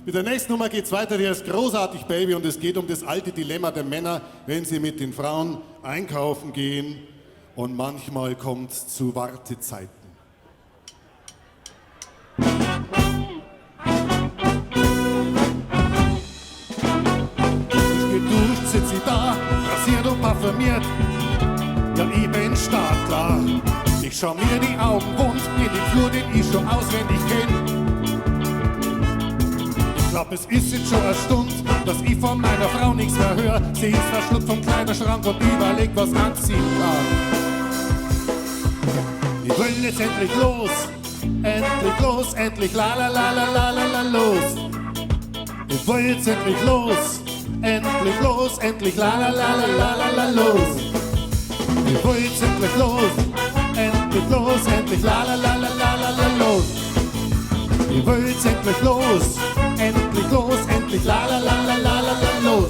Mit der nächsten Nummer geht's weiter, die heißt Großartig Baby und es geht um das alte Dilemma der Männer, wenn sie mit den Frauen einkaufen gehen und manchmal kommt's zu Wartezeiten. Geduscht sitzt sie da, rasiert und parfümiert, ja ich bin startklar. Ich schau mir die Augen wund in den Flur, den ich schon auswendig kenn. Ich glaub, es ist jetzt schon eine Stunde, dass ich von meiner Frau nichts mehr hör. Sie ist verschluckt vom Kleiderschrank und überlegt, was anziehen kann. Ich will jetzt endlich los, endlich la la la la la la la los. Ich will jetzt endlich los, endlich la la la la la la la los. Ich will jetzt endlich los, endlich la la la la la la la los. Ich will jetzt endlich los, endlich la la la la la la la los.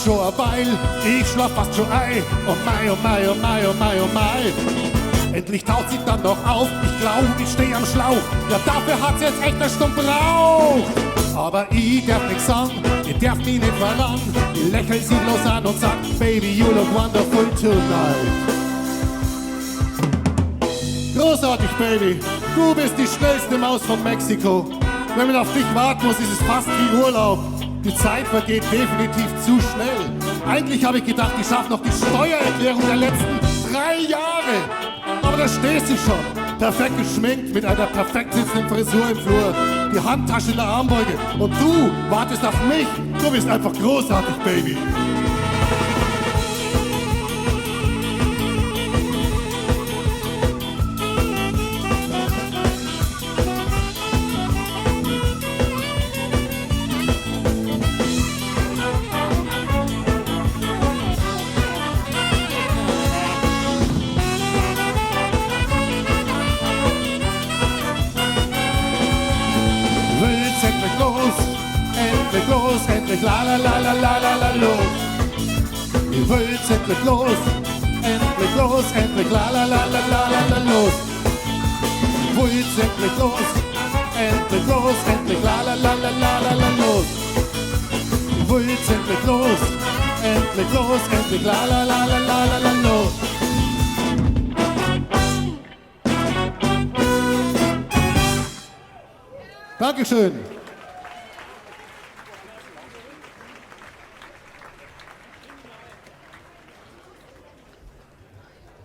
Schon eine Weile, ich schlaf fast schon ein. Oh mai, oh mai, oh mai, oh mai, oh mai. Endlich taucht sie dann noch auf, ich glaub, ich steh am Schlauch. Ja, dafür hat's jetzt echt eine Stunde braucht. Aber ich darf nix sagen, ich darf mich nicht verlangen. Ich lächel sie bloß an und sag, Baby, you look wonderful tonight. Großartig, Baby, du bist die schnellste Maus von Mexiko. Wenn man auf dich warten muss, ist es fast wie Urlaub. Die Zeit vergeht definitiv zu schnell. Eigentlich habe ich gedacht, ich schaffe noch die Steuererklärung der letzten 3 Jahre. Aber da stehst du schon, perfekt geschminkt, mit einer perfekt sitzenden Frisur im Flur, die Handtasche in der Armbeuge. Und du wartest auf mich. Du bist einfach großartig, Baby. Endlich la la la la la la la los. Ich will jetzt endlich los, endlich la la la la la la la los. Ich will jetzt endlich los, endlich la la la la la la la los. Ich will jetzt endlich los, endlich la la la la la la la los. Dankeschön.